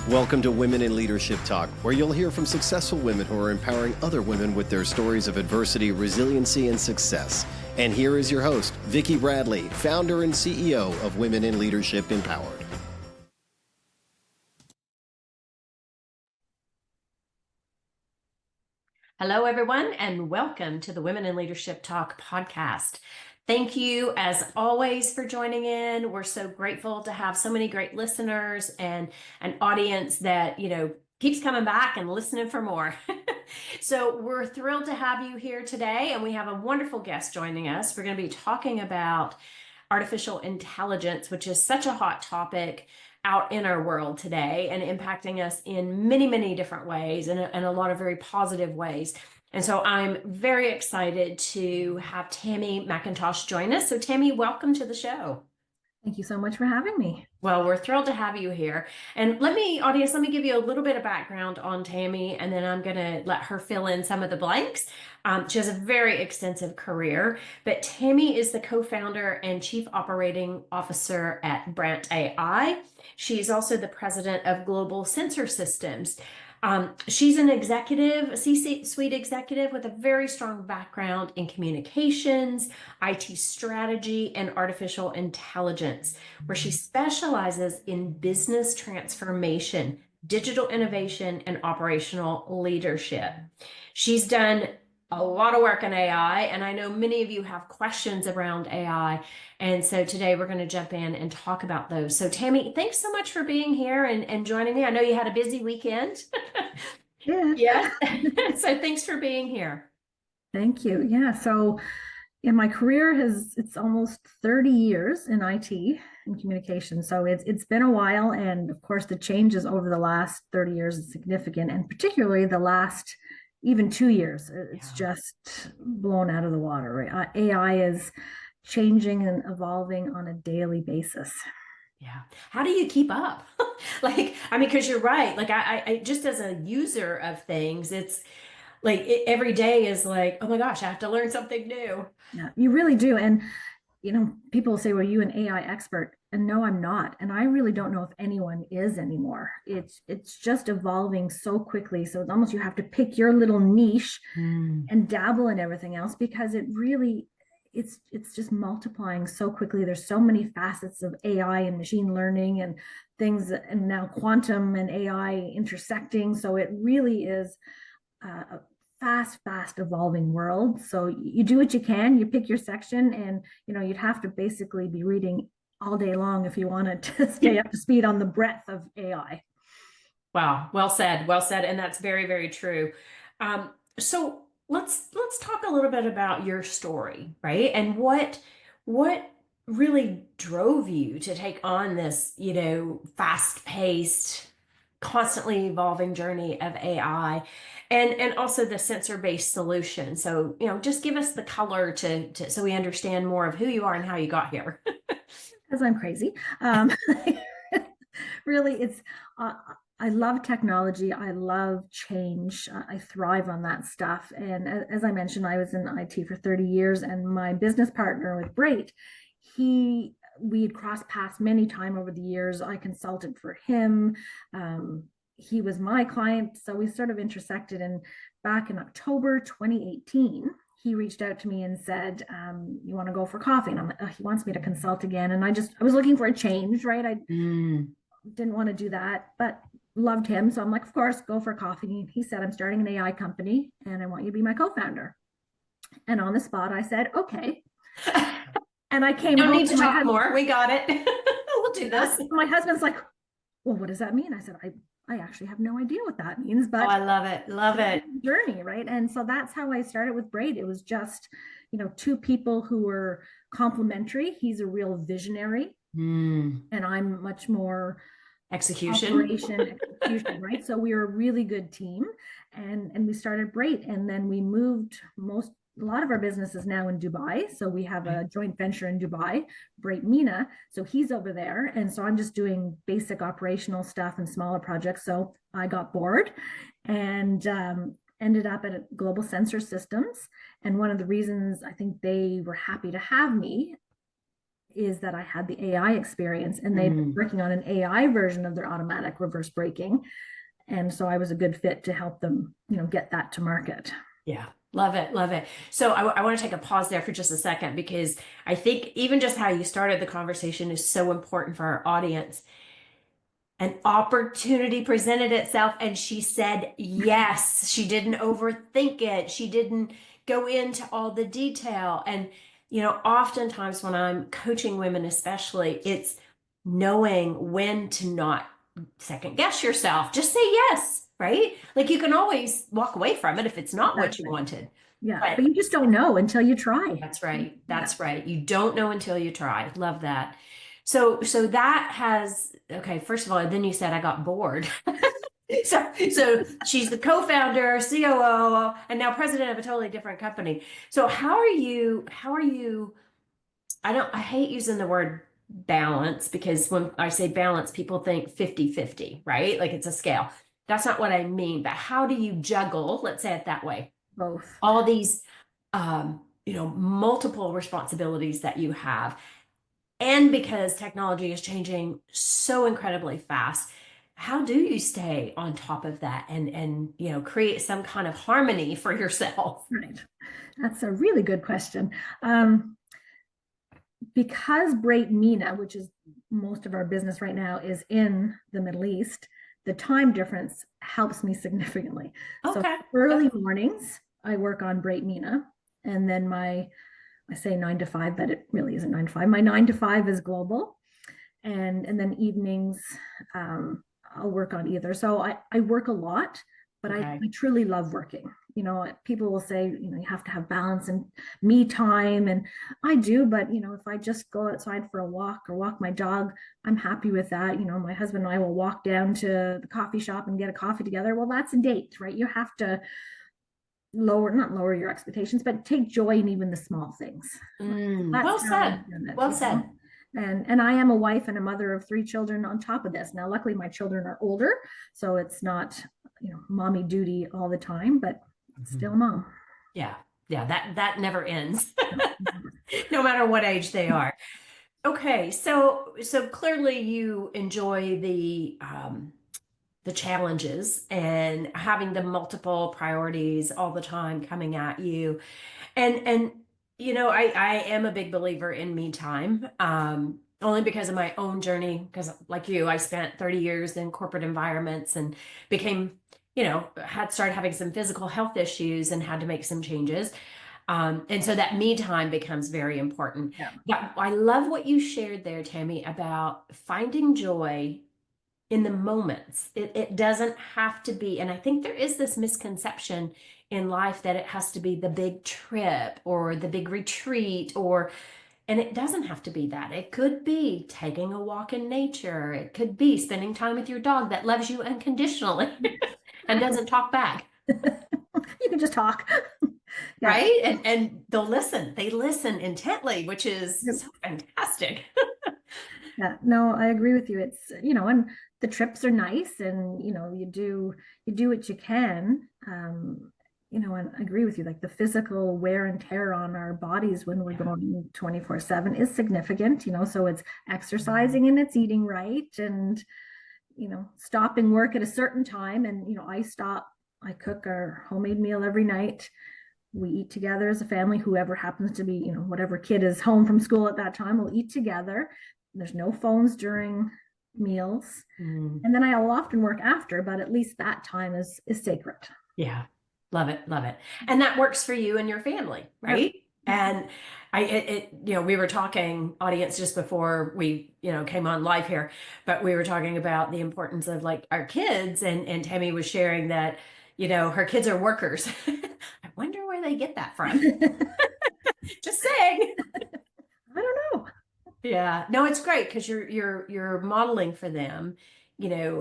Welcome to Women in Leadership Talk, where you'll hear from successful women who are empowering other women with their stories of adversity, resiliency, and success. And here is your host, Vicki Bradley, founder and CEO of Women in Leadership Empowered. Hello, everyone, and welcome to the Women in Leadership Talk podcast. Thank you, as always, for joining in. We're so grateful to have so many great listeners and an audience that, keeps coming back and listening for more. So we're thrilled to have you here today, and we have a wonderful guest joining us. We're going to be talking about artificial intelligence, which is such a hot topic out in our world today and impacting us in many, many different ways and a lot of very positive ways. And so I'm very excited to have Tamey McIntosh join us. So Tamey, welcome to the show. Thank you so much for having me. Well, we're thrilled to have you here. And let me give you a little bit of background on Tamey, and then I'm going to let her fill in some of the blanks. She has a very extensive career, but Tamey is the co-founder and chief operating officer at Braiyt AI. She's also the president of Global Sensor Systems. She's an executive, a C-suite executive with a very strong background in communications, IT strategy, and artificial intelligence, where she specializes in business transformation, digital innovation, and operational leadership. She's done a lot of work in AI, and I know many of you have questions around AI. And so today we're going to jump in and talk about those. So Tamey, thanks so much for being here and joining me. I know you had a busy weekend. Yeah. Yes. So thanks for being here. Thank you. Yeah. So my career it's almost 30 years in IT and communication. So it's been a while. And of course, the changes over the last 30 years is significant, and particularly the last even 2 years, it's just blown out of the water, right? AI is changing and evolving on a daily basis. Yeah. How do you keep up? Because you're right. I just as a user of things, it's like every day is like, oh my gosh, I have to learn something new. Yeah, you really do. And, people say, well, you an AI expert? And no, I'm not. And I really don't know if anyone is anymore. It's just evolving so quickly. So it's almost you have to pick your little niche and dabble in everything else, because it's just multiplying so quickly. There's so many facets of AI and machine learning and things, and now quantum and AI intersecting. So it really is a fast evolving world. So you do what you can, you pick your section, and you'd have to basically be reading all day long if you wanted to stay up to speed on the breadth of AI. Wow, well said, and that's very, very true. So let's talk a little bit about your story, right? And what really drove you to take on this, fast-paced, constantly evolving journey of AI, and also the sensor-based solution. So, just give us the color to so we understand more of who you are and how you got here. Because I'm crazy. Really, it's I love technology. I love change. I thrive on that stuff. And as I mentioned, I was in IT for 30 years, and my business partner with Braiyt, we'd crossed paths many times over the years. I consulted for him. He was my client. So we sort of intersected. And back in October 2018, he reached out to me and said, you want to go for coffee? And I'm like, oh, he wants me to consult again. And I was looking for a change, right? I didn't want to do that, but loved him. So I'm like, of course, go for coffee. He said, I'm starting an AI company and I want you to be my co-founder. And on the spot, I said, okay. And I came home. Don't need to talk more. We got it. We'll do this. My husband's like, well, what does that mean? I said, I actually have no idea what that means, but I love it. Journey, right? And so that's how I started with Braiyt. It was just, two people who were complementary. He's a real visionary, and I'm much more execution, right? So we were a really good team, and we started Braiyt, and then we moved a lot of our business is now in Dubai. So we have a joint venture in Dubai, Braiyt MENA. So he's over there. And so I'm just doing basic operational stuff and smaller projects. So I got bored and ended up at Global Sensor Systems. And one of the reasons I think they were happy to have me is that I had the AI experience, and they've been working on an AI version of their automatic reverse braking. And so I was a good fit to help them, get that to market. Yeah. Love it. Love it. So I want to take a pause there for just a second, because I think even just how you started the conversation is so important for our audience. An opportunity presented itself and she said yes. She didn't overthink it. She didn't go into all the detail. And, oftentimes when I'm coaching women, especially, it's knowing when to not second guess yourself. Just say yes, right? Like, you can always walk away from it if it's not what you wanted. Yeah, but you just don't know until you try. That's right. That's right. You don't know until you try. Love that. So that has, okay, first of all, then you said I got bored. So she's the co-founder, COO, and now president of a totally different company. So how are you, I hate using the word balance, because when I say balance, people think 50-50, right? Like it's a scale. That's not what I mean, but how do you juggle, let's say it that way, Both. all these, multiple responsibilities that you have? And because technology is changing so incredibly fast, how do you stay on top of that and create some kind of harmony for yourself? Right. That's a really good question. Because Braiyt MENA, which is most of our business right now, is in the Middle East, the time difference helps me significantly. Okay. So early mornings, I work on Braiyt MENA, and then I say 9 to 5, but it really isn't 9 to 5. My 9 to 5 is global, and then evenings, I'll work on either. So I work a lot, but Okay. I truly love working. People will say, you have to have balance and me time, and I do, but if I just go outside for a walk or walk my dog, I'm happy with that. My husband and I will walk down to the coffee shop and get a coffee together. Well, that's a date, right? You have to not lower your expectations, but take joy in even the small things. Well said. Well said. And I am a wife and a mother of 3 children on top of this. Now, luckily, my children are older, so it's not, mommy duty all the time, but still mom. Yeah. That never ends, no matter what age they are. Okay, so clearly you enjoy the challenges and having the multiple priorities all the time coming at you. And I am a big believer in me time, only because of my own journey, because like you, I spent 30 years in corporate environments and became, had started having some physical health issues and had to make some changes. And so that me time becomes very important. Yeah. But I love what you shared there, Tammy, about finding joy in the moments. It doesn't have to be, and I think there is this misconception in life that it has to be the big trip or the big retreat, and it doesn't have to be that. It could be taking a walk in nature. It could be spending time with your dog that loves you unconditionally and doesn't talk back. You can just talk. Yeah. Right? And they'll listen. They listen intently, which is so fantastic. Yeah, no, I agree with you. It's, and the trips are nice, and, you do what you can. And I agree with you, like the physical wear and tear on our bodies when we're going 24/7 is significant, so it's exercising and it's eating right, and, stopping work at a certain time. And, I cook our homemade meal every night. We eat together as a family. Whoever happens to be, whatever kid is home from school at that time, we'll eat together. There's no phones during meals. And then I'll often work after, but at least that time is sacred. Yeah. Love it. Love it. And that works for you and your family, right? Yep. And we were talking, audience, just before we, came on live here, but we were talking about the importance of like our kids, and Tammy was sharing that, her kids are workers. I wonder where they get that from. Just saying. I don't know. Yeah, no, it's great because you're modeling for them,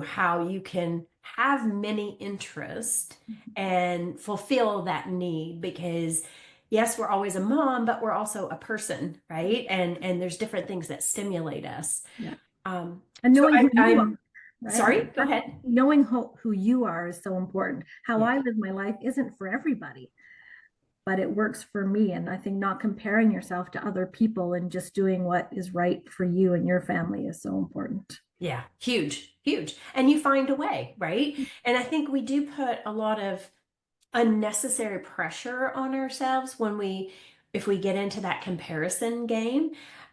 how you can have many interests and fulfill that need, because yes, we're always a mom, but we're also a person, right? And there's different things that stimulate us. Yeah. And knowing who you are. Right? Sorry, go ahead. Knowing who you are is so important. How I live my life isn't for everybody, but it works for me. And I think not comparing yourself to other people and just doing what is right for you and your family is so important. Yeah, huge, huge. And you find a way, right? And I think we do put a lot of unnecessary pressure on ourselves if we get into that comparison game.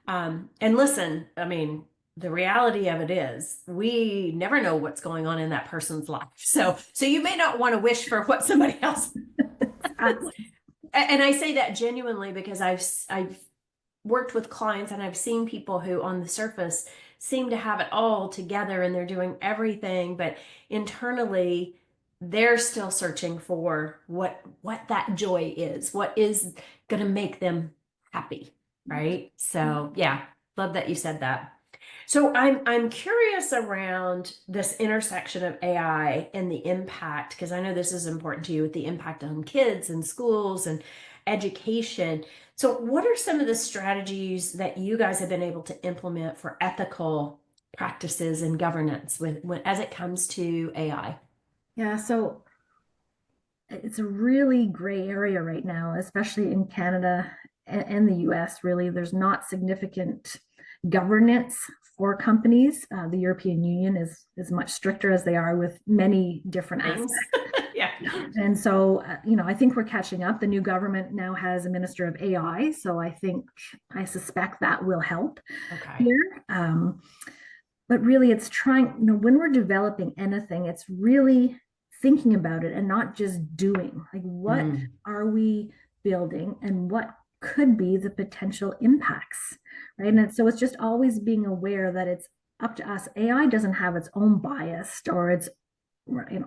And listen, I mean, the reality of it is we never know what's going on in that person's life. So you may not want to wish for what somebody else. And I say that genuinely because I've worked with clients and I've seen people who on the surface seem to have it all together and they're doing everything, but internally they're still searching for what that joy is, what is going to make them happy, right? So yeah, love that you said that. So I'm curious around this intersection of AI and the impact, because I know this is important to you, with the impact on kids and schools and education. So what are some of the strategies that you guys have been able to implement for ethical practices and governance as it comes to AI? Yeah, so it's a really gray area right now, especially in Canada and the US. Really, there's not significant governance for companies. The European Union is much stricter, as they are with many different Things. aspects. Yeah. And so, I think we're catching up. The new government now has a minister of AI, so I suspect that will help here. But really, it's trying. When we're developing anything, it's really thinking about it and not just doing. Like, what are we building, and what could be the potential impacts, right? And so it's just always being aware that it's up to us. AI doesn't have its own bias or its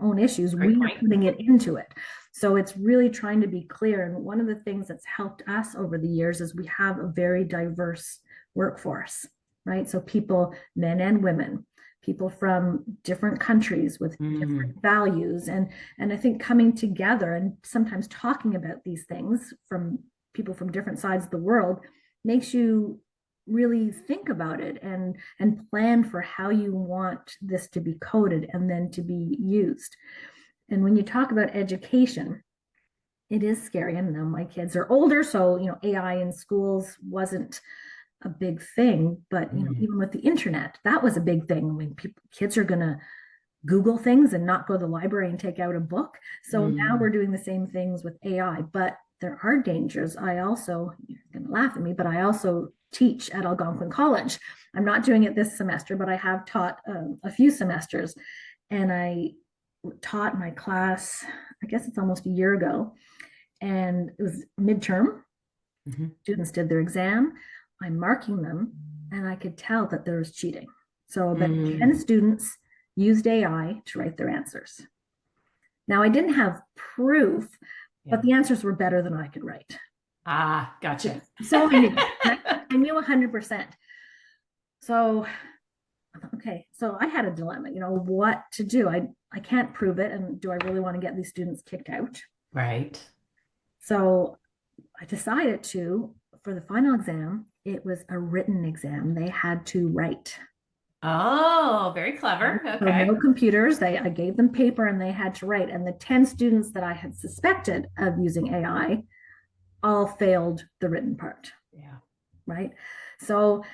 own issues. We are putting it into it. So it's really trying to be clear. And one of the things that's helped us over the years is we have a very diverse workforce, right? So people, men and women, people from different countries with different values. And I think coming together and sometimes talking about these things from people from different sides of the world makes you really think about it and plan for how you want this to be coded and then to be used. And when you talk about education, it is scary. And now my kids are older, so AI in schools wasn't a big thing, but even with the internet, that was a big thing. I mean, kids are going to Google things and not go to the library and take out a book. So now we're doing the same things with AI, but there are dangers. You're going to laugh at me, but I also teach at Algonquin College. I'm not doing it this semester, but I have taught a few semesters. And I taught my class, I guess it's almost a year ago, and it was midterm. Students did their exam. I'm marking them, and I could tell that there was cheating. So about 10 students used AI to write their answers. Now, I didn't have proof, but the answers were better than I could write. Ah, gotcha. So I knew 100%. So, okay, so I had a dilemma, what to do. I can't prove it, and do I really want to get these students kicked out? Right. So I decided for the final exam, it was a written exam. They had to write. Oh, very clever. Okay. So no computers. I gave them paper and they had to write. And the 10 students that I had suspected of using AI all failed the written part. Yeah. Right. So,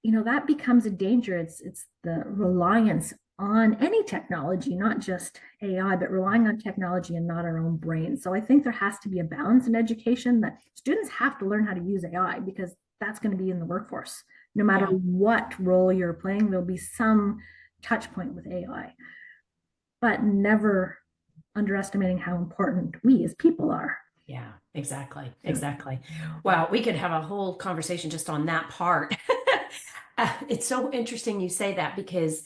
that becomes a danger. It's the reliance on any technology, not just AI, but relying on technology and not our own brain. So I think there has to be a balance in education, that students have to learn how to use AI, because that's going to be in the workforce. No matter what role you're playing, there'll be some touch point with AI, but never underestimating how important we as people are. Yeah, exactly. Exactly. Wow, we could have a whole conversation just on that part. It's so interesting you say that, because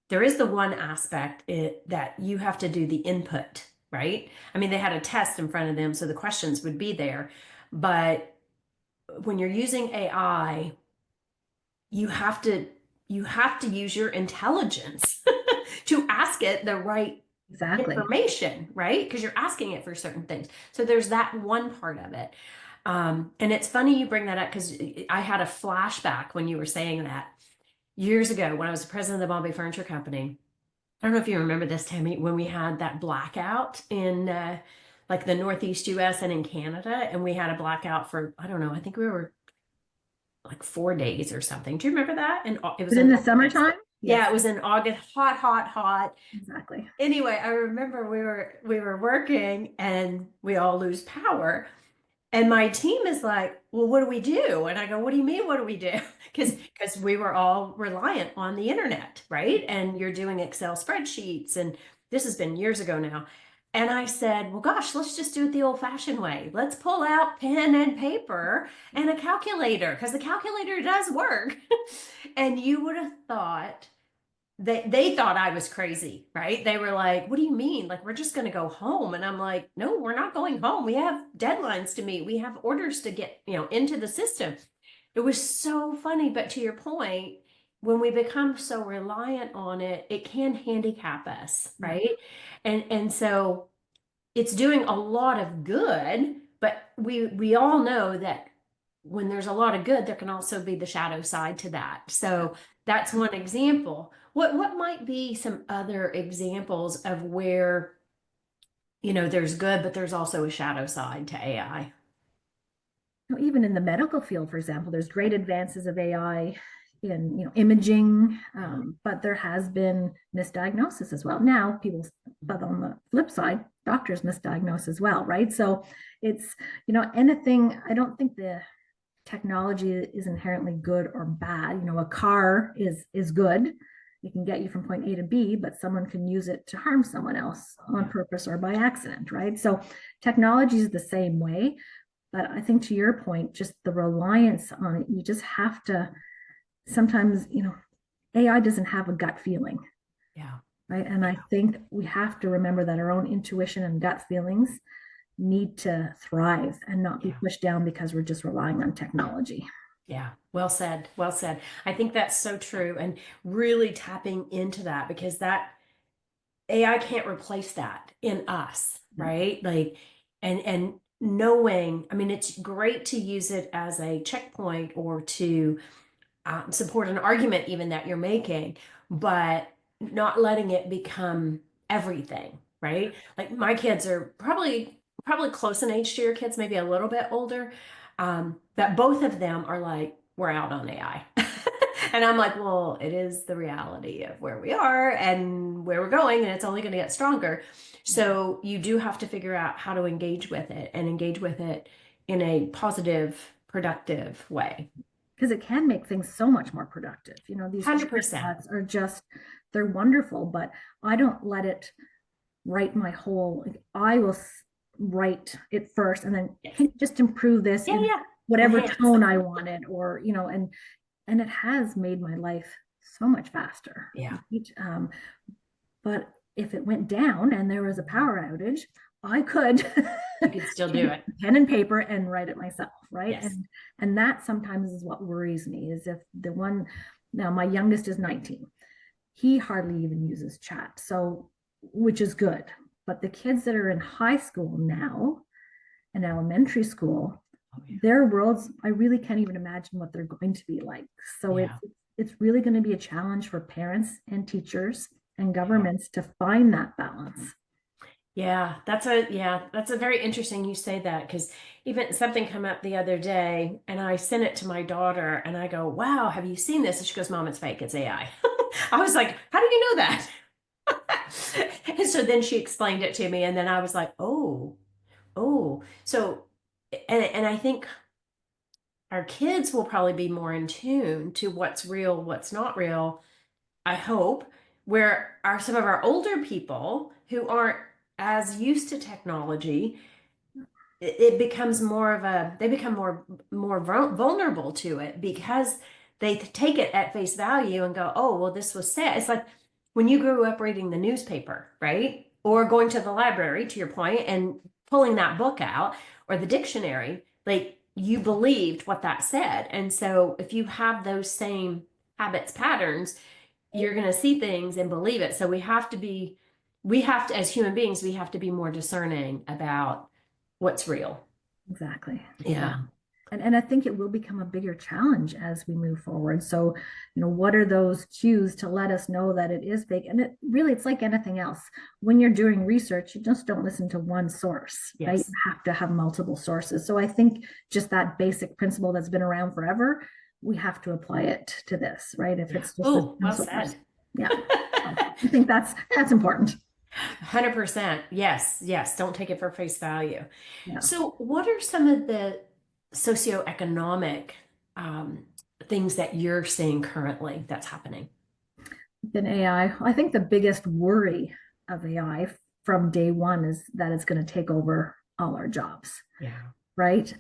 there is the one aspect that you have to do the input, right? I mean, they had a test in front of them, so the questions would be there. But when you're using AI, you have to use your intelligence to ask it the right information, right? Because you're asking it for certain things. So there's that one part of it. And it's funny you bring that up, because I had a flashback when you were saying that. Years ago, when I was the president of the Bombay Furniture Company, I don't know if you remember this, Tammy, when we had that blackout in like the Northeast US and in Canada, and we had a blackout for, I don't know, I think we were like 4 days or something. Do you remember that? And it was But in the August. summertime? Yeah, Yes, it was in August, hot, hot, hot. exactly. Anyway, I remember we were working and we all lose power. And my team is like, well, what do we do? And I go, what do you mean, what do we do? Because we were all reliant on the internet, right? And you're doing Excel spreadsheets. And this has been years ago now. And I said, well, gosh, let's just do it the old-fashioned way. Let's pull out pen and paper and a calculator, because the calculator does work. And you would have thought they thought I was crazy, right? They were like, what do you mean? Like, we're just going to go home. And I'm like, no, we're not going home. We have deadlines to meet. We have orders to get, into the system. It was so funny. But to your point, when we become so reliant on it, it can handicap us, right? And so it's doing a lot of good, but we all know that when there's a lot of good, there can also be the shadow side to that. So that's one example. What might be some other examples of where, there's good, but there's also a shadow side to AI? Even in the medical field, for example, there's great advances of AI in imaging, but there has been misdiagnosis as well. Now, but on the flip side, doctors misdiagnose as well, right? So it's anything. I don't think the technology is inherently good or bad. A car is good. It can get you from point A to B, but someone can use it to harm someone else on purpose or by accident, right? So technology is the same way. But I think to your point, just the reliance on it, you just have to sometimes, AI doesn't have a gut feeling. Yeah. Right. And I think we have to remember that our own intuition and gut feelings need to thrive and not be pushed down because we're just relying on technology. Yeah, well said. Well said. I think that's so true. And really tapping into that, because that AI can't replace that in us, right? Like, and knowing, I mean, it's great to use it as a checkpoint or to support an argument even that you're making, but not letting it become everything, right? Like my kids are probably close in age to your kids, maybe a little bit older. That both of them are like, we're out on AI. And I'm like, well, it is the reality of where we are and where we're going, and it's only going to get stronger. So you do have to figure out how to engage with it and engage with it in a positive, productive way. Because it can make things so much more productive. These 100%. are just, they're wonderful, but I don't let it write my whole, I will write it first and then just improve this in whatever tone I wanted, or, and it has made my life so much faster. Yeah. But if it went down and there was a power outage, I could you could still do it, pen and paper, and write it myself, right? Yes. And that sometimes is what worries me, is if now my youngest is 19, he hardly even uses chat, so which is good. But the kids that are in high school now and elementary school, their worlds, I really can't even imagine what they're going to be like. So it's really going to be a challenge for parents and teachers and governments to find that balance. Yeah, that's a very interesting you say that, because even something come up the other day and I sent it to my daughter and I go, wow, have you seen this? And she goes, Mom, it's fake. It's AI. I was like, how do you know that? And so then she explained it to me, and then I was like, oh. So, and I think our kids will probably be more in tune to what's real, what's not real, I hope, where some of our older people who aren't as used to technology, it becomes they become more vulnerable to it, because they take it at face value and go, oh, well, this was said. It's like when you grew up reading the newspaper, right? Or going to the library, to your point, and pulling that book out, or the dictionary, like you believed what that said. And so if you have those same habits, patterns, you're going to see things and believe it. So we have to, as human beings, we have to be more discerning about what's real. Exactly. Yeah. And I think it will become a bigger challenge as we move forward. So, what are those cues to let us know that it is fake? And it's like anything else. When you're doing research, you just don't listen to one source, right? Yes. You have to have multiple sources. So I think just that basic principle that's been around forever, we have to apply it to this, right? If it's just Oh, well source. said. Yeah. I think that's important. 100%. Yes, yes. Don't take it for face value. Yeah. So, what are some of the socioeconomic um, things that you're seeing currently that's happening? In AI, I think the biggest worry of AI from day one is that it's going to take over all our jobs, Yeah. right?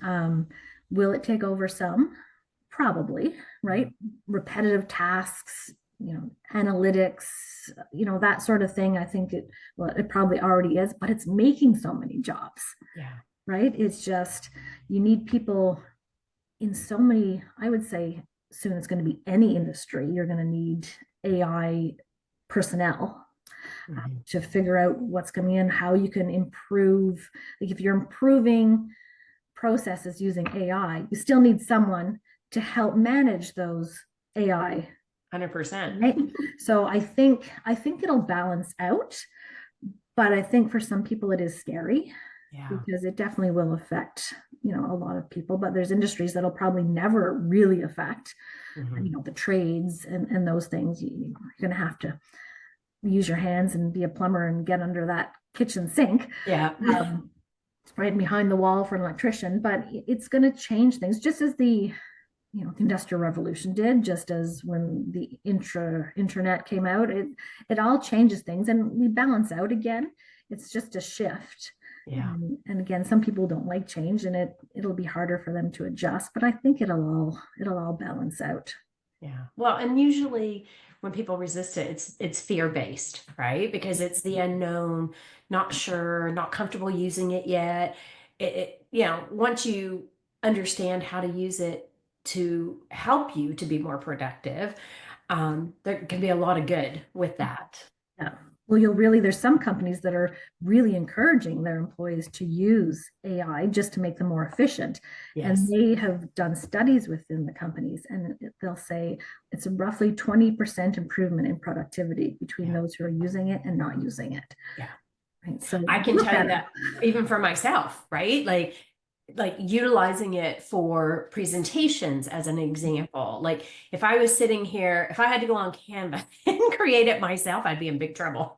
Will it take over some? Probably, right? Repetitive tasks, analytics, that sort of thing. I think it probably already is, but it's making so many jobs, Yeah. right? It's just, you need people in so many, I would say soon it's going to be any industry, you're going to need AI personnel Mhm. to figure out what's coming in, how you can improve. Like if you're improving processes using AI, you still need someone to help manage those AI. 100%. Right? So I think it'll balance out, but I think for some people it is scary Yeah. because it definitely will affect a lot of people. But there's industries that'll probably never really affect, Mhm. the trades and those things. You're going to have to use your hands and be a plumber and get under that kitchen sink. Yeah. Right behind the wall for an electrician, but it's going to change things just as the industrial revolution did, just as when the internet came out. It all changes things and we balance out again. It's just a shift. Yeah. And again, some people don't like change and it'll be harder for them to adjust, but I think it'll all balance out. Yeah. Well, and usually when people resist it, it's fear-based, right? Because it's the unknown, not sure, not comfortable using it yet. Once you understand how to use it to help you to be more productive, there can be a lot of good with that. Yeah. Well, there's some companies that are really encouraging their employees to use AI just to make them more efficient. And Yes. they have done studies within the companies, and they'll say it's a roughly 20% improvement in productivity between Yeah. those who are using it and not using it. Yeah. Right. So I can look tell you better. that even for myself, right? Like utilizing it for presentations as an example. Like if I was sitting here, if I had to go on Canva and create it myself, I'd be in big trouble.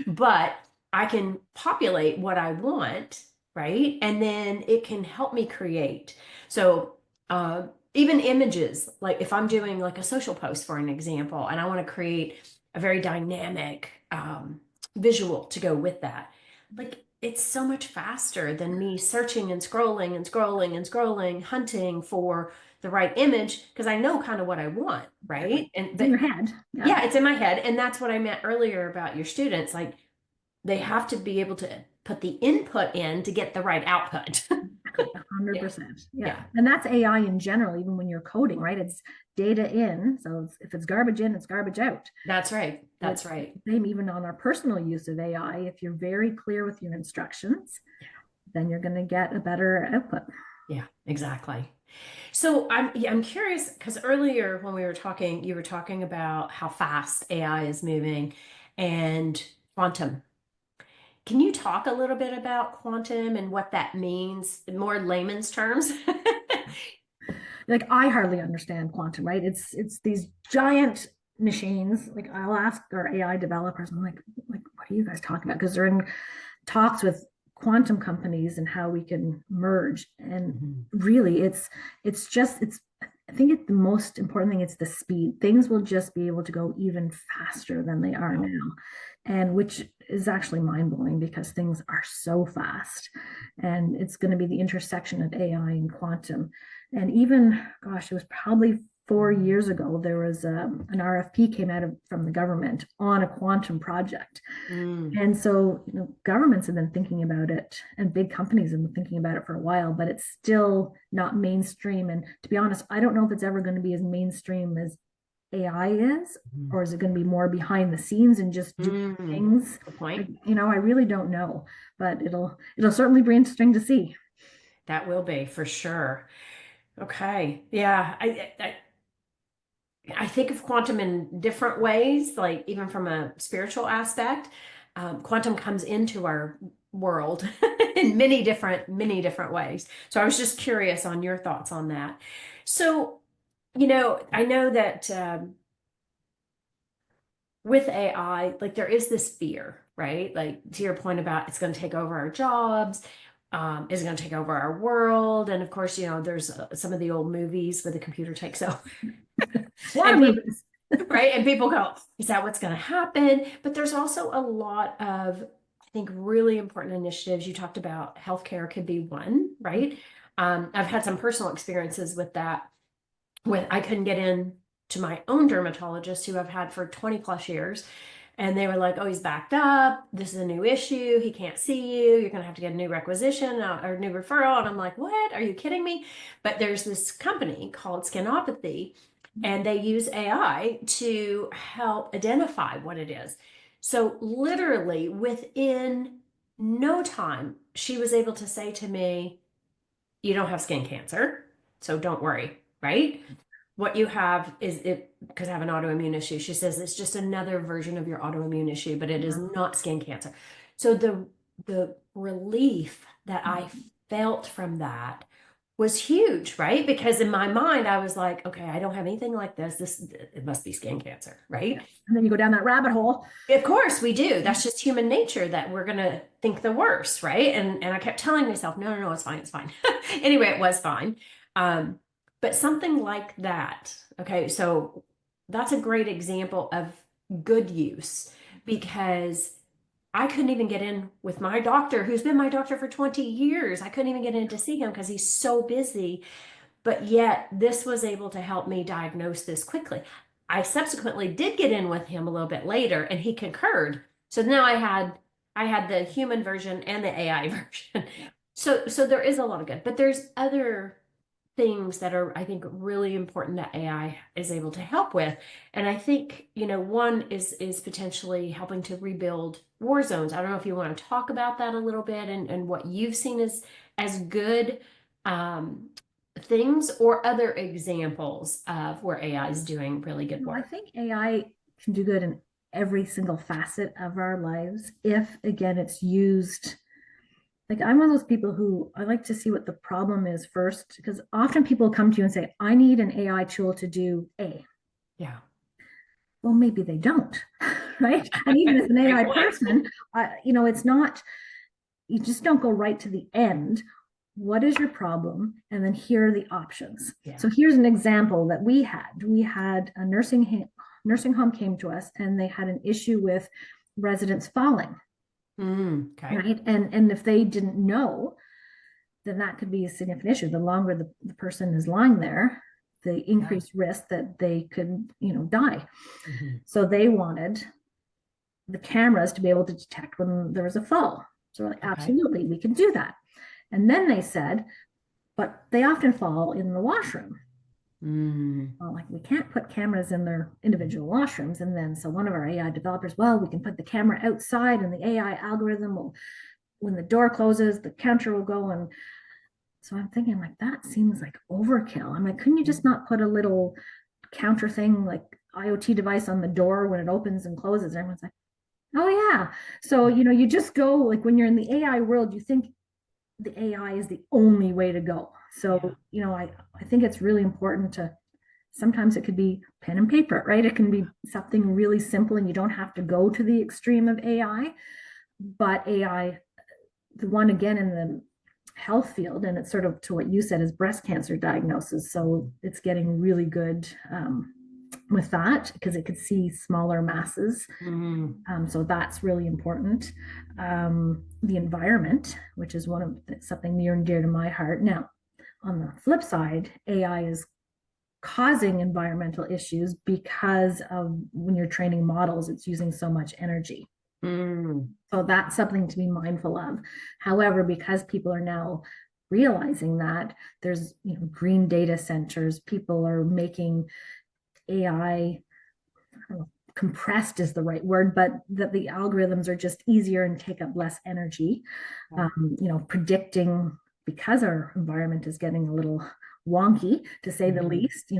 But I can populate what I want, right? And then it can help me create. So even images, like if I'm doing like a social post for an example, and I want to create a very dynamic visual to go with that, like it's so much faster than me searching and scrolling and scrolling and scrolling, hunting for the right image because I know kind of what I want, right? And It's in your head. Yeah. yeah, it's in my head. And that's what I meant earlier about your students. Like they have to be able to put the input in to get the right output. 100%. Yeah. Yeah, And that's AI in general, even when you're coding, right? It's data in. So if it's garbage in, it's garbage out. that's right. So That's it's right. the same even on our personal use of AI. If you're very clear with your instructions, then you're going to get a better output. Yeah, exactly. So I'm curious because earlier when we were talking, you were talking about how fast AI is moving and quantum. Can you talk a little bit about quantum and what that means in more layman's terms? Like I hardly understand quantum, right? It's these giant machines. Like I'll ask our AI developers, I'm like, what are you guys talking about? Because they're in talks with quantum companies and how we can merge. And Mhm. really, it's I think it's the most important thing. It's the speed. Things will just be able to go even faster than they are Yeah. now, and which is actually mind blowing because things are so fast. And it's going to be the intersection of AI and quantum. And even, gosh, it was probably 4 years ago, there was an RFP came from the government on a quantum project. Mm. And so, governments have been thinking about it and big companies have been thinking about it for a while, but it's still not mainstream. And to be honest, I don't know if it's ever going to be as mainstream as AI is, or is it going to be more behind the scenes and just do Mm. things? Good point. I really don't know, but it'll certainly be interesting to see. That will be for sure. Okay. Yeah. I think of quantum in different ways, like even from a spiritual aspect. Quantum comes into our world in many different ways. So I was just curious on your thoughts on that. So, I know that with AI, like there is this fear, right? Like to your point about it's going to take over our jobs. Is it going to take over our world? And of course, there's some of the old movies where the computer takes over. A lot of And people, movies. right? And people go, is that what's going to happen? But there's also a lot of, I think, really important initiatives. You talked about healthcare could be one, right? I've had some personal experiences with that. When I couldn't get in to my own dermatologist, who I've had for 20 plus years, and they were like, oh, he's backed up. This is a new issue. He can't see you. You're going to have to get a new requisition or new referral. And I'm like, what? Are you kidding me? But there's this company called Skinopathy, and they use AI to help identify what it is. So literally within no time, she was able to say to me, you don't have skin cancer, so don't worry, right? What you have is it because I have an autoimmune issue. She says it's just another version of your autoimmune issue, but it is not skin cancer. So the relief that I felt from that was huge, right? Because in my mind, I was like, okay, I don't have anything like this. It must be skin cancer, right? And then you go down that rabbit hole. Of course we do. That's just human nature that we're gonna think the worst, right? And I kept telling myself, no, no, no, it's fine, it's fine. Anyway, it was fine. But something like that, okay, so that's a great example of good use because I couldn't even get in with my doctor, who's been my doctor for 20 years. I couldn't even get in to see him because he's so busy. But yet, this was able to help me diagnose this quickly. I subsequently did get in with him a little bit later, and he concurred. So now I had the human version and the AI version. So there is a lot of good, but there's other things that are, I think, really important that AI is able to help with. And I think, one is potentially helping to rebuild war zones. I don't know if you want to talk about that a little bit and what you've seen as good things or other examples of where AI is doing really good I work. think AI can do good in every single facet of our lives if, again, it's used. Like I'm one of those people who I like to see what the problem is first, because often people come to you and say, I need an AI tool to do A. Yeah. Well, maybe they don't, right? And even as an AI person, it's not, you just don't go right to the end. What is your problem? And then here are the options. Yeah. So here's an example that we had. We had a nursing home came to us and they had an issue with residents falling. Okay. Right. And if they didn't know, then that could be a significant issue. The longer the person is lying there, the increased risk that they could, die. Mm-hmm. So they wanted the cameras to be able to detect when there was a fall. So we're like, absolutely, we can do that. And then they said, but they often fall in the washroom. Well, like we can't put cameras in their individual washrooms. And then so one of our AI developers, well, we can put the camera outside and the AI algorithm will, when the door closes, the counter will go. And so I'm thinking like, that seems like overkill. I'm like, couldn't you just not put a little counter thing, like IoT device on the door when it opens and closes? And everyone's like, oh yeah. So, you just go like when you're in the AI world, you think the AI is the only way to go. So, I think it's really important to, sometimes it could be pen and paper, right? It can be something really simple and you don't have to go to the extreme of AI. But AI, the one again in the health field, and it's sort of to what you said is breast cancer diagnosis. So it's getting really good with that because it could see smaller masses. So that's really important. The environment, which is something near and dear to my heart. Now, on the flip side, AI is causing environmental issues because of when you're training models, it's using so much energy. So that's something to be mindful of. However, because people are now realizing that there's green data centers, people are making AI, I don't know, compressed is the right word, but that the algorithms are just easier and take up less energy. Predicting, because our environment is getting a little wonky, to say the Mhm. least,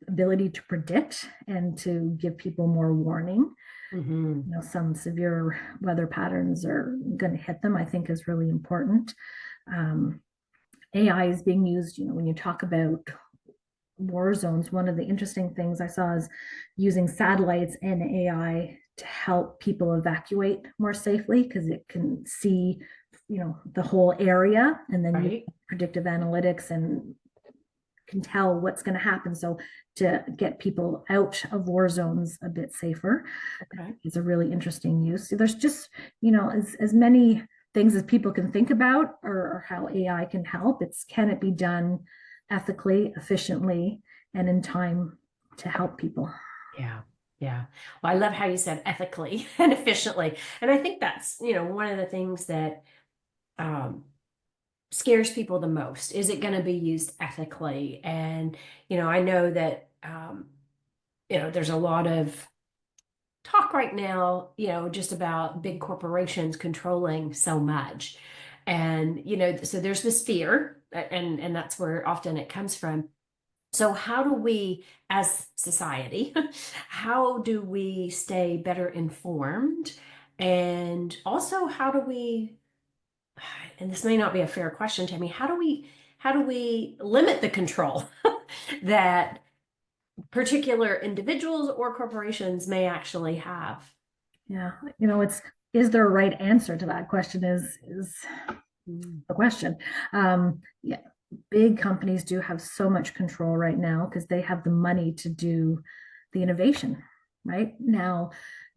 ability to predict and to give people more warning. Mhm. Some severe weather patterns are going to hit them, I think is really important. AI is being used, when you talk about war zones, one of the interesting things I saw is using satellites and AI to help people evacuate more safely, because it can see, the whole area, and then you Right. predictive analytics and can tell what's going to happen. So to get people out of war zones a bit safer Okay. is a really interesting use. So there's just, as many things as people can think about, or how AI can help. Can it be done ethically, efficiently, and in time to help people? Yeah. Yeah. Well, I love how you said ethically and efficiently. And I think that's, one of the things that um, scares people the most. Is it going to be used ethically? And, I know that, there's a lot of talk right now, just about big corporations controlling so much. And, so there's this fear, and that's where often it comes from. So how do we, as society, how do we stay better informed? And also, how do we, and this may not be a fair question, Tammy, how do we limit the control that particular individuals or corporations may actually have? Yeah, is there a right answer to that question? Is Mm. the question. Yeah, big companies do have so much control right now because they have the money to do the innovation. Right now,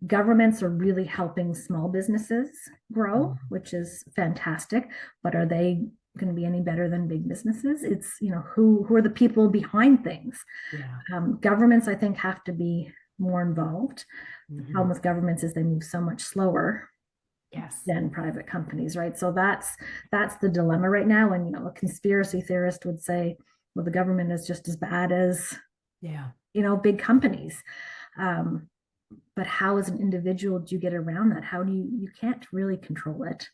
governments are really helping small businesses grow, which is fantastic. But are they going to be any better than big businesses? It's, who are the people behind things? Yeah. Governments, I think, have to be more involved. The Mhm. problem with governments is they move so much slower Yes. than private companies, right? So that's the dilemma right now. And a conspiracy theorist would say, well, the government is just as bad as Yeah. big companies. Um, but how, as an individual, do you get around that? How do you can't really control it.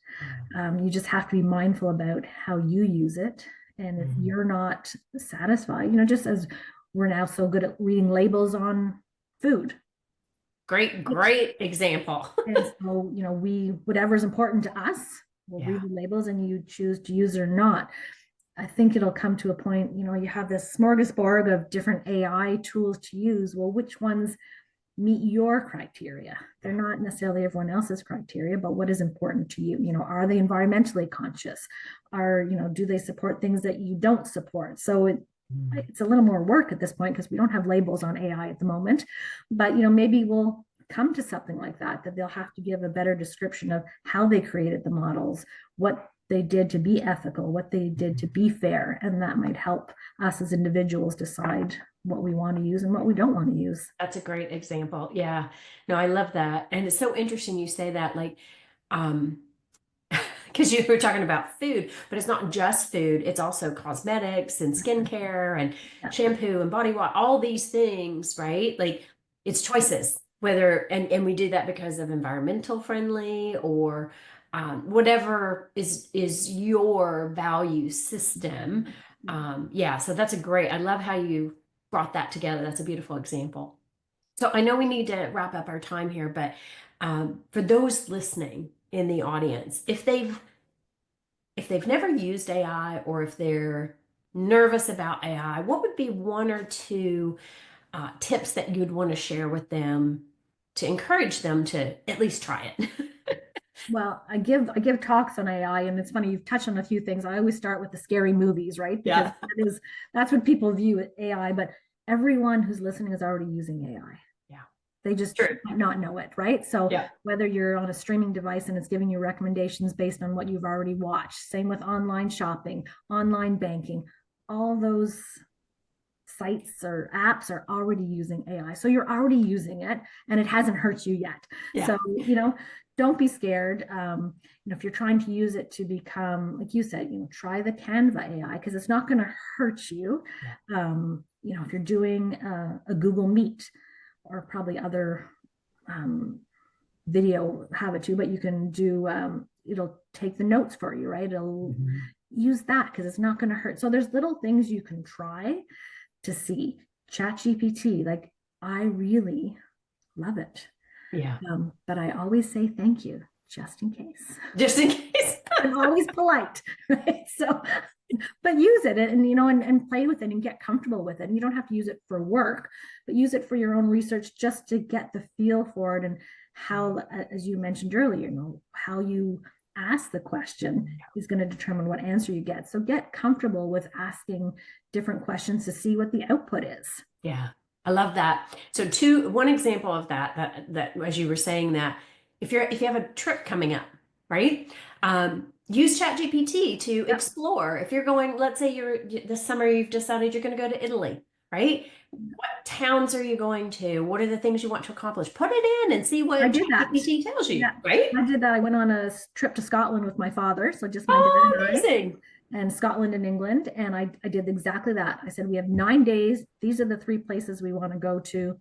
You just have to be mindful about how you use it. And if Mhm. you're not satisfied, just as we're now so good at reading labels on food, Great, great example. and so, we, whatever's important to us, we'll Yeah. read the labels and you choose to use it or not. I think it'll come to a point, you have this smorgasbord of different AI tools to use. Well, which ones meet your criteria? They're not necessarily everyone else's criteria, but what is important to you? Are they environmentally conscious? Do they support things that you don't support? So Mm. it's a little more work at this point because we don't have labels on AI at the moment. But maybe we'll come to something like that they'll have to give a better description of how they created the models, what they did to be ethical, what they did to be fair, and that might help us as individuals decide what we want to use and what we don't want to use. That's a great example. Yeah. No, I love that. And it's so interesting you say that, like, um, because you were talking about food, but it's not just food, it's also cosmetics and skincare and Yeah. shampoo and body wash, all these things, right? Like it's choices, whether, and we do that because of environmental friendly or whatever is your value system. Yeah, so that's a great, I love how you brought that together. That's a beautiful example. So I know we need to wrap up our time here, but for those listening in the audience, if they've never used AI or if they're nervous about AI, what would be one or two tips that you'd want to share with them to encourage them to at least try it? Well, I give talks on AI, and it's funny, you've touched on a few things. I always start with the scary movies, right? Because Yeah. that's what people view AI, but everyone who's listening is already using AI. Yeah. They just True. might not know it, right? So Yeah. whether you're on a streaming device and it's giving you recommendations based on what you've already watched, same with online shopping, online banking, all those sites or apps are already using AI. So you're already using it and it hasn't hurt you yet. Yeah. So, don't be scared. If you're trying to use it to become, like you said, try the Canva AI because it's not going to hurt you. Yeah. If you're doing a Google Meet or probably other video have it too, but you can do, it'll take the notes for you, right? It'll Mhm. use that because it's not going to hurt. So there's little things you can try to see. ChatGPT, like I really love it. Yeah. But I always say thank you just in case. Just in case. I'm always polite, right? So, but use it and you know, and play with it and get comfortable with it. And you don't have to use it for work, but use it for your own research just to get the feel for it and how, as you mentioned earlier, you know, how you ask the question is going to determine what answer you get. So get comfortable with asking different questions to see what the output is. Yeah, I love that. So one example of that as you were saying that, if you have a trip coming up, right? Use ChatGPT to explore. If you're going, let's say this summer you've decided you're going to go to Italy, right? What towns are you going to? What are the things you want to accomplish? Put it in and see what ChatGPT tells you, right? I did that. I went on a trip to Scotland with my father, so just my Oh, dad and amazing. and Scotland and England. And I did exactly that. I said, we have 9 days. These are the 3 places we want to go to.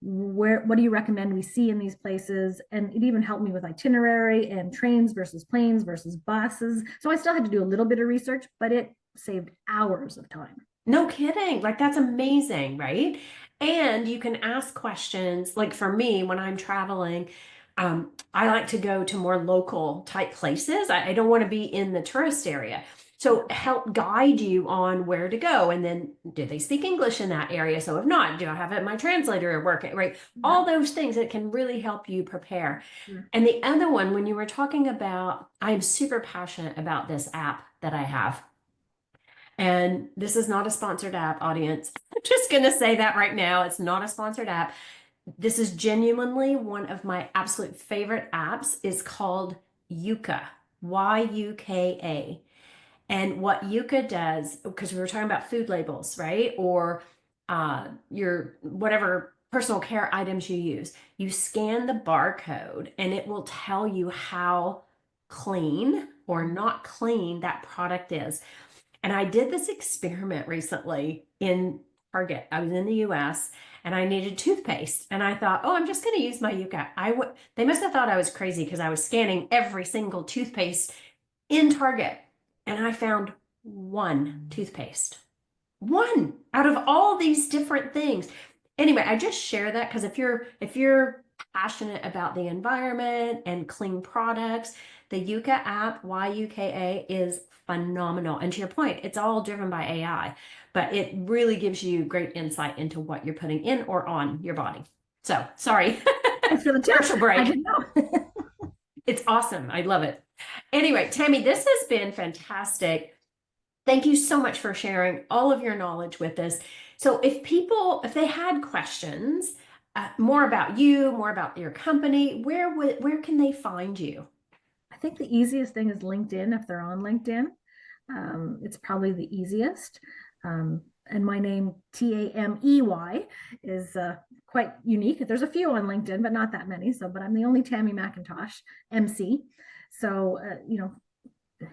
What do you recommend we see in these places? And it even helped me with itinerary and trains versus planes versus buses. So I still had to do a little bit of research, but it saved hours of time. No kidding. Like that's amazing, right? And you can ask questions. Like for me, when I'm traveling, I like to go to more local type places. I don't want to be in the tourist area. So help guide you on where to go. And then do they speak English in that area? So if not, do I have my translator working, right? All those things that can really help you prepare. And the other one, when you were talking about, I'm super passionate about this app that I have. And this is not a sponsored app, audience. I'm just going to say that right now. It's not a sponsored app. This is genuinely one of my absolute favorite apps. It's called Yuka, Yuka. And what Yuka does, because we were talking about food labels, right? Or your whatever personal care items you use, you scan the barcode and it will tell you how clean or not clean that product is. And I did this experiment recently in Target. I was in the US and I needed toothpaste. And I thought, oh, I'm just going to use my Yuka. They must have thought I was crazy because I was scanning every single toothpaste in Target. And I found one toothpaste. One out of all these different things. Anyway, I just share that because if you're passionate about the environment and clean products, the Yuka app, Yuka, is phenomenal. And to your point, it's all driven by AI, but it really gives you great insight into what you're putting in or on your body. So sorry. Thanks for the commercial break. I didn't know. It's awesome. I love it. Anyway, Tamey, this has been fantastic. Thank you so much for sharing all of your knowledge with us. So if they had questions, more about you, more about your company, where can they find you? I think the easiest thing is LinkedIn. If they're on LinkedIn, it's probably the easiest. And my name, Tamey, is quite unique. There's a few on LinkedIn, but not that many. But I'm the only Tamey McIntosh MC. So,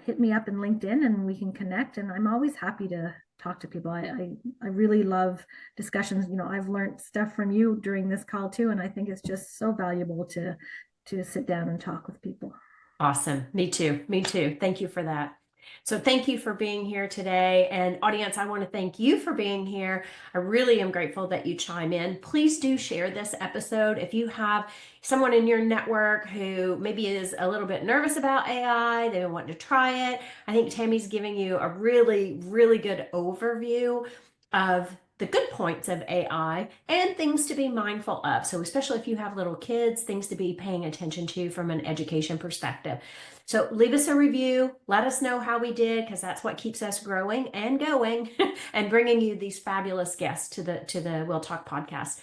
hit me up in LinkedIn and we can connect. And I'm always happy to talk to people. I really love discussions. I've learned stuff from you during this call too. And I think it's just so valuable to sit down and talk with people. Awesome. Me too. Me too. Thank you for that. So thank you for being here today. And audience, I want to thank you for being here. I really am grateful that you chime in. Please do share this episode. If you have someone in your network who maybe is a little bit nervous about AI, they want to try it, I think Tamey's giving you a really, really good overview of the good points of AI and things to be mindful of. So especially if you have little kids, things to be paying attention to from an education perspective. So leave us a review. Let us know how we did, because that's what keeps us growing and going and bringing you these fabulous guests to the WIL Talk podcast.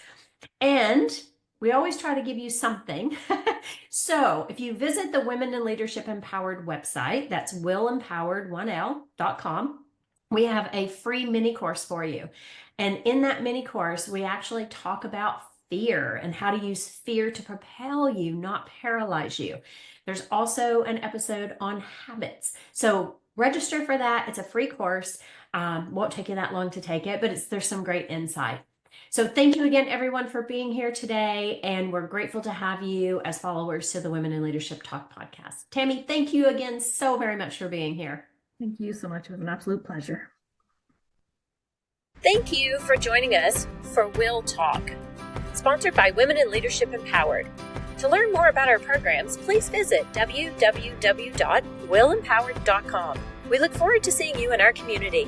And we always try to give you something. So if you visit the Women in Leadership Empowered website, that's willempowered1l.com, we have a free mini course for you. And in that mini course, we actually talk about fear and how to use fear to propel you, not paralyze you. There's also an episode on habits. So register for that. It's a free course. Won't take you that long to take it, but there's some great insight. So thank you again, everyone, for being here today. And we're grateful to have you as followers to the Women in Leadership Talk podcast. Tamey, thank you again so very much for being here. Thank you so much. It was an absolute pleasure. Thank you for joining us for WIL Talk, sponsored by Women in Leadership Empowered. To learn more about our programs, please visit www.willempowered.com. We look forward to seeing you in our community.